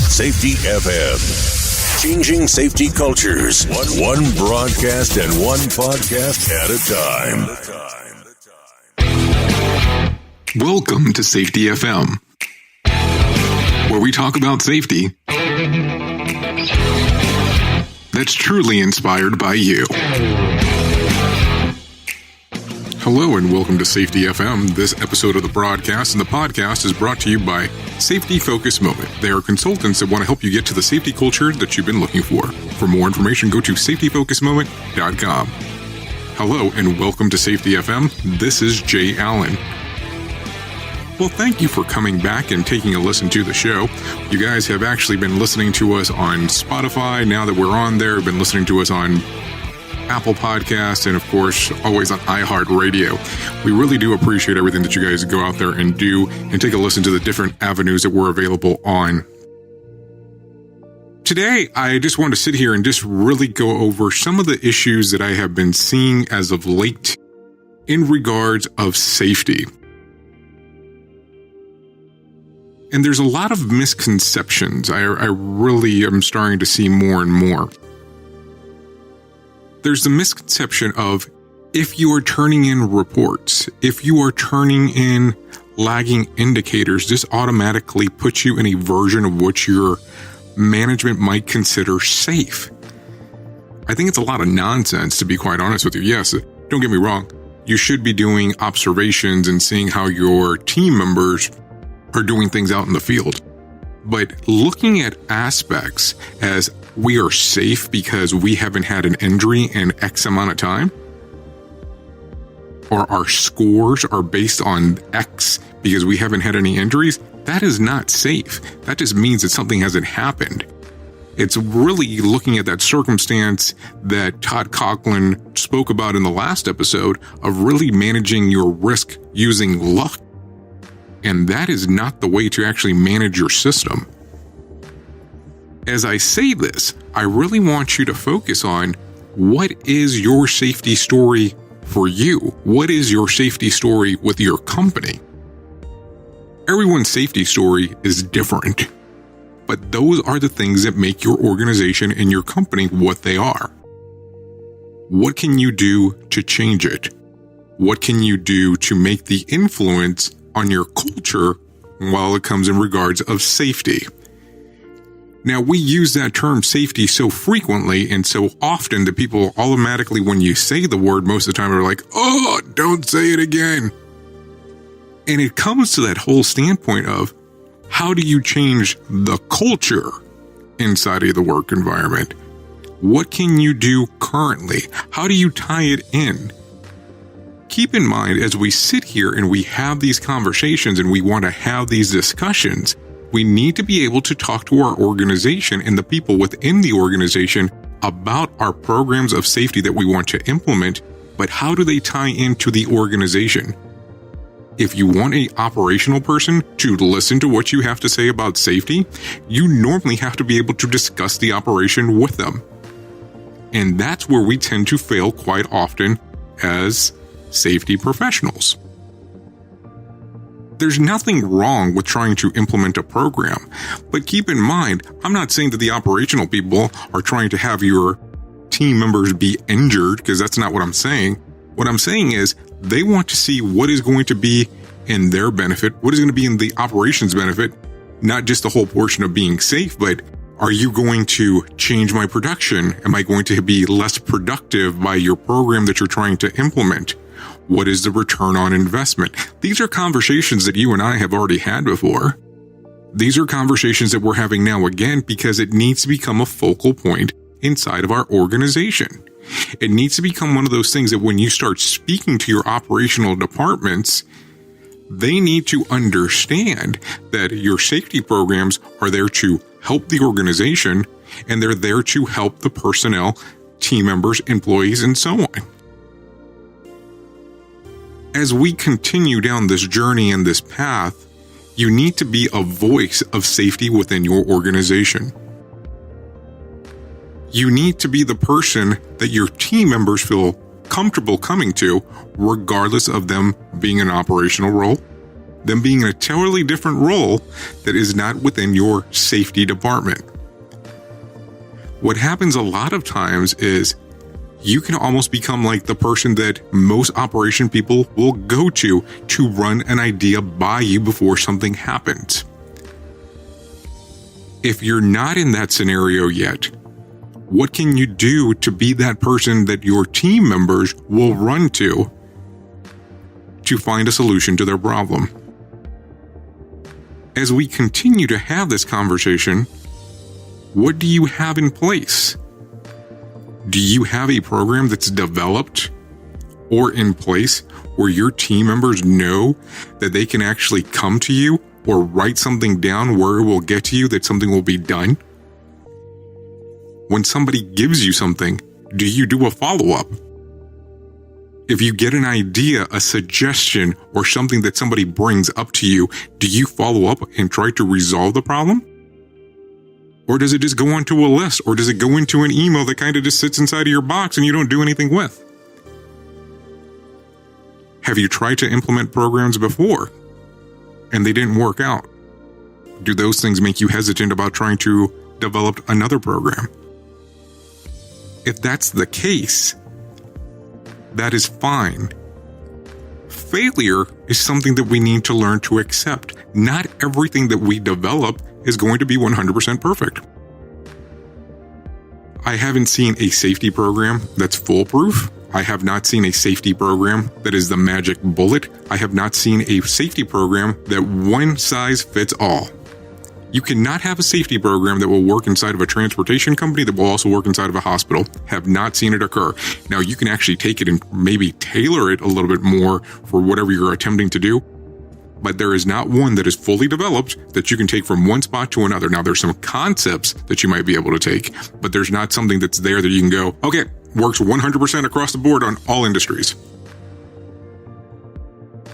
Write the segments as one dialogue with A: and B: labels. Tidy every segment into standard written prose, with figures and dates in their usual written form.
A: Safety FM. Changing safety cultures. One broadcast and one podcast at a time.
B: Welcome to Safety FM, where we talk about safety that's truly inspired by you. Hello and welcome to Safety FM. This episode of the broadcast and the podcast is brought to you by Safety Focus Moment. They are consultants that want to help you get to the safety culture that you've been looking for. For more information, go to safetyfocusmoment.com. Hello and welcome to Safety FM. This is Jay Allen. Well, thank you for coming back and taking a listen to the show. You guys have actually been listening to us on Spotify. Now that we're on there, been listening to us on Apple Podcasts, and of course, always on iHeartRadio. We really do appreciate everything that you guys go out there and do and take a listen to the different avenues that we're available on. Today, I just want to sit here and just really go over some of the issues that I have been seeing as of late in regards of safety. And there's a lot of misconceptions I really am starting to see more and more. There's the misconception of if you are turning in reports, if you are turning in lagging indicators, this automatically puts you in a version of what your management might consider safe. I think it's a lot of nonsense, to be quite honest with you. Yes, don't get me wrong. You should be doing observations and seeing how your team members are doing things out in the field. But looking at aspects as we are safe because we haven't had an injury in X amount of time, or our scores are based on X because we haven't had any injuries, that is not safe. That just means that something hasn't happened. It's really looking at that circumstance that Todd Coughlin spoke about in the last episode of really managing your risk using luck. And that is not the way to actually manage your system. As I say this, I really want you to focus on what is your safety story for you? What is your safety story with your company? Everyone's safety story is different, but those are the things that make your organization and your company what they are. What can you do to change it? What can you do to make the influence on your culture while it comes in regards of safety? Now, we use that term safety so frequently and so often that people automatically, when you say the word, most of the time are like, oh, don't say it again. And it comes to that whole standpoint of how do you change the culture inside of the work environment? What can you do currently? How do you tie it in? Keep in mind, as we sit here and we have these conversations and we want to have these discussions, we need to be able to talk to our organization and the people within the organization about our programs of safety that we want to implement, but how do they tie into the organization? If you want an operational person to listen to what you have to say about safety, you normally have to be able to discuss the operation with them. And that's where we tend to fail quite often as safety professionals. There's nothing wrong with trying to implement a program, but keep in mind, I'm not saying that the operational people are trying to have your team members be injured, because that's not what I'm saying. What I'm saying is they want to see what is going to be in their benefit, what is going to be in the operations benefit, not just the whole portion of being safe, but are you going to change my production? Am I going to be less productive by your program that you're trying to implement? What is the return on investment? These are conversations that you and I have already had before. These are conversations that we're having now again because it needs to become a focal point inside of our organization. It needs to become one of those things that when you start speaking to your operational departments, they need to understand that your safety programs are there to help the organization and they're there to help the personnel, team members, employees, and so on. As we continue down this journey and this path, you need to be a voice of safety within your organization. You need to be the person that your team members feel comfortable coming to, regardless of them being an operational role, them being in a totally different role that is not within your safety department. What happens a lot of times is you can almost become like the person that most operation people will go to run an idea by you before something happens. If you're not in that scenario yet, what can you do to be that person that your team members will run to find a solution to their problem? As we continue to have this conversation, what do you have in place? Do you have a program that's developed or in place where your team members know that they can actually come to you or write something down where it will get to you that something will be done? When somebody gives you something, do you do a follow-up? If you get an idea, a suggestion, or something that somebody brings up to you, do you follow up and try to resolve the problem? Or does it just go onto a list? Or does it go into an email that kind of just sits inside of your box and you don't do anything with? Have you tried to implement programs before and they didn't work out? Do those things make you hesitant about trying to develop another program? If that's the case, that is fine. Failure is something that we need to learn to accept. Not everything that we develop is going to be 100% perfect. I haven't seen a safety program that's foolproof. I have not seen a safety program that is the magic bullet. I have not seen a safety program that one size fits all. You cannot have a safety program that will work inside of a transportation company that will also work inside of a hospital. Have not seen it occur. Now, you can actually take it and maybe tailor it a little bit more for whatever you're attempting to do, but there is not one that is fully developed that you can take from one spot to another. Now, there's some concepts that you might be able to take, but there's not something that's there that you can go, okay, works 100% across the board on all industries.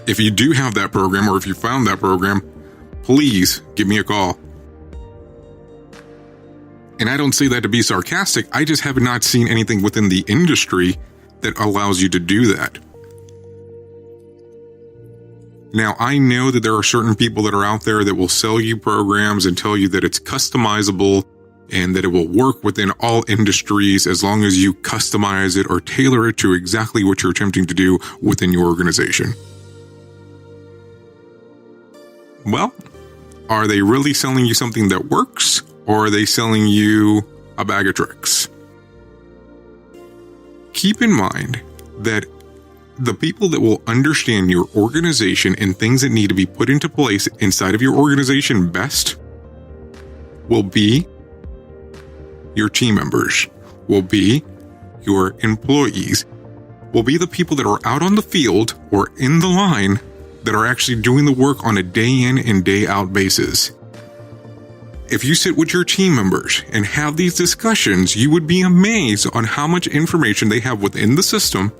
B: If you do have that program, or if you found that program, please give me a call. And I don't say that to be sarcastic. I just have not seen anything within the industry that allows you to do that. Now, I know that there are certain people that are out there that will sell you programs and tell you that it's customizable and that it will work within all industries as long as you customize it or tailor it to exactly what you're attempting to do within your organization. Well, are they really selling you something that works, or are they selling you a bag of tricks? Keep in mind that the people that will understand your organization and things that need to be put into place inside of your organization best will be your team members, will be your employees, will be the people that are out on the field or in the line that are actually doing the work on a day in and day out basis. If you sit with your team members and have these discussions, you would be amazed on how much information they have within the system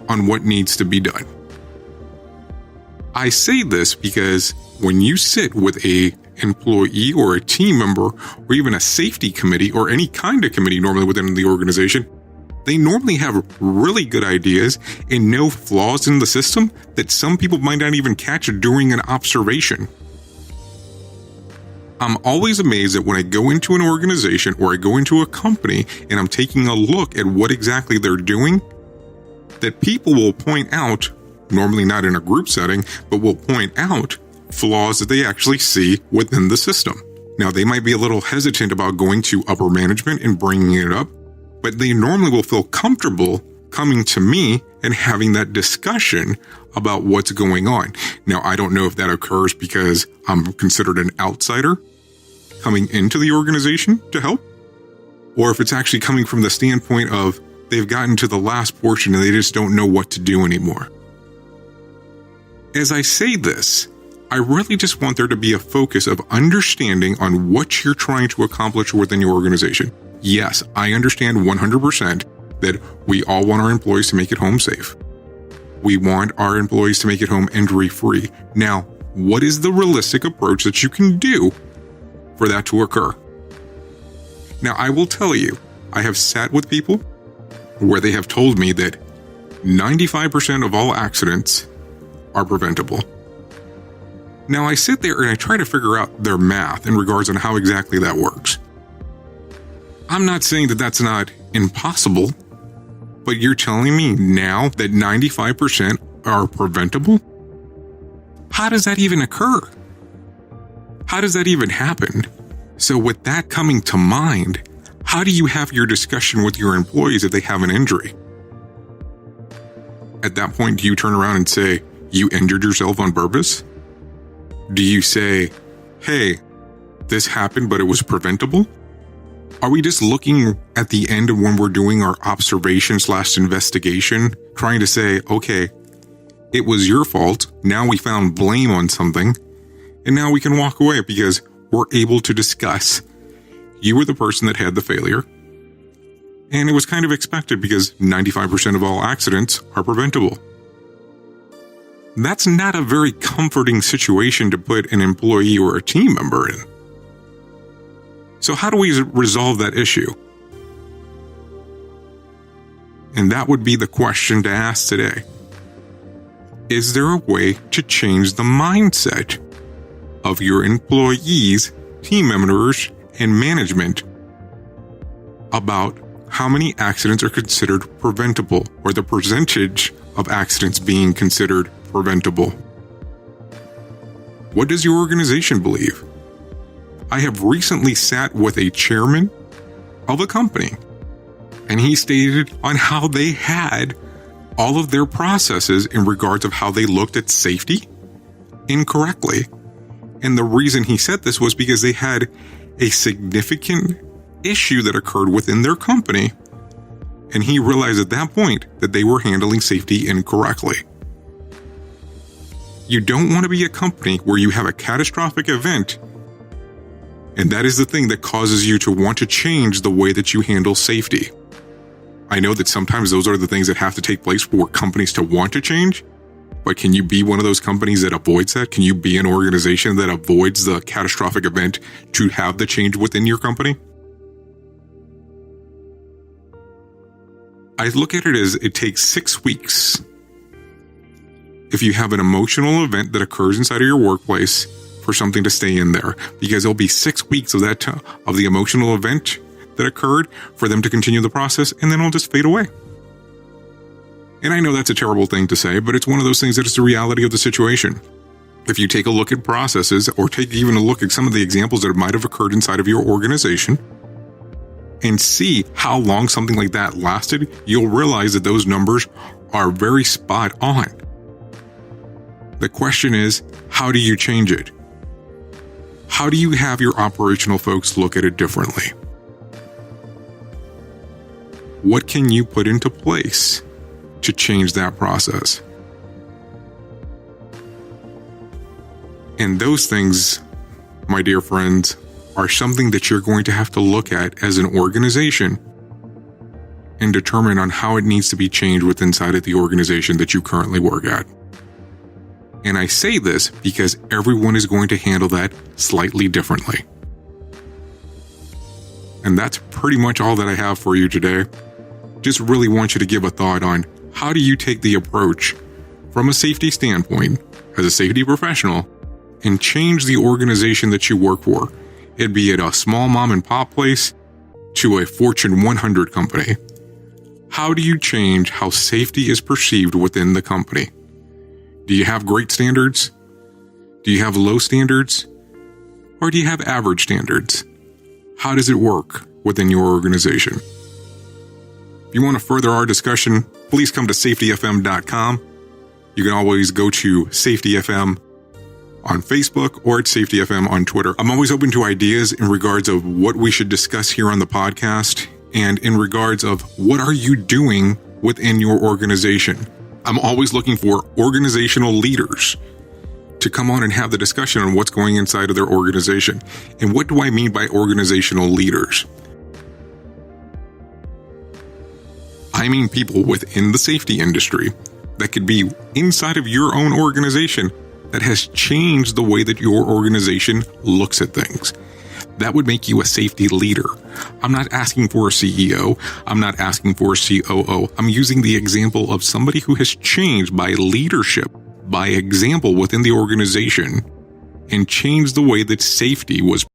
B: on what needs to be done. I say this because when you sit with an employee or a team member or even a safety committee or any kind of committee normally within the organization, they normally have really good ideas and no flaws in the system that some people might not even catch during an observation. I'm always amazed that when I go into an organization or I go into a company and I'm taking a look at what exactly they're doing, that people will point out, normally not in a group setting, but will point out flaws that they actually see within the system. Now, they might be a little hesitant about going to upper management and bringing it up, but they normally will feel comfortable coming to me and having that discussion about what's going on. Now, I don't know if that occurs because I'm considered an outsider coming into the organization to help, or if it's actually coming from the standpoint of they've gotten to the last portion and they just don't know what to do anymore. As I say this, I really just want there to be a focus of understanding on what you're trying to accomplish within your organization. Yes, I understand 100% that we all want our employees to make it home safe. We want our employees to make it home injury-free. Now, what is the realistic approach that you can do for that to occur? Now, I will tell you, I have sat with people where they have told me that 95% of all accidents are preventable. Now I sit there and I try to figure out their math in regards on how exactly that works. I'm not saying that that's not impossible, but you're telling me now that 95% are preventable? How does that even occur? How does that even happen? So with that coming to mind, how do you have your discussion with your employees if they have an injury? At that point, do you turn around and say, you injured yourself on purpose? Do you say, hey, this happened, but it was preventable? Are we just looking at the end of when we're doing our observation/investigation, trying to say, okay, it was your fault. Now we found blame on something. And now we can walk away because we're able to discuss you were the person that had the failure. And it was kind of expected because 95% of all accidents are preventable. That's not a very comforting situation to put an employee or a team member in. So how do we resolve that issue? And that would be the question to ask today. Is there a way to change the mindset of your employees, team members, and management about how many accidents are considered preventable, or the percentage of accidents being considered preventable? What does your organization believe? I have recently sat with a chairman of a company, and he stated on how they had all of their processes in regards of how they looked at safety incorrectly. And the reason he said this was because they had a significant issue that occurred within their company, and he realized at that point that they were handling safety incorrectly. You don't want to be a company where you have a catastrophic event, and that is the thing that causes you to want to change the way that you handle safety. I know that sometimes those are the things that have to take place for companies to want to change, but can you be one of those companies that avoids that? Can you be an organization that avoids the catastrophic event to have the change within your company? I look at it as it takes 6 weeks. If you have an emotional event that occurs inside of your workplace, for something to stay in there, because it'll be 6 weeks of that of the emotional event that occurred for them to continue the process, and then it'll just fade away. And I know that's a terrible thing to say, but it's one of those things that is the reality of the situation. If you take a look at processes, or take even a look at some of the examples that might have occurred inside of your organization, and see how long something like that lasted, you'll realize that those numbers are very spot on. The question is, how do you change it? How do you have your operational folks look at it differently? What can you put into place to change that process? And those things, my dear friends, are something that you're going to have to look at as an organization and determine on how it needs to be changed within inside of the organization that you currently work at. And I say this because everyone is going to handle that slightly differently. And that's pretty much all that I have for you today. Just really want you to give a thought on how do you take the approach from a safety standpoint as a safety professional and change the organization that you work for, it be it a small mom and pop place to a Fortune 100 company. How do you change how safety is perceived within the company? Do you have great standards? Do you have low standards? Or do you have average standards? How does it work within your organization? If you want to further our discussion, please come to safetyfm.com. You can always go to safetyfm on Facebook or at safetyfm on Twitter. I'm always open to ideas in regards of what we should discuss here on the podcast, and in regards of what are you doing within your organization. I'm always looking for organizational leaders to come on and have the discussion on what's going inside of their organization. And what do I mean by organizational leaders? I mean people within the safety industry that could be inside of your own organization that has changed the way that your organization looks at things. That would make you a safety leader. I'm not asking for a CEO. I'm not asking for a COO. I'm using the example of somebody who has changed by leadership, by example within the organization, and change the way that safety was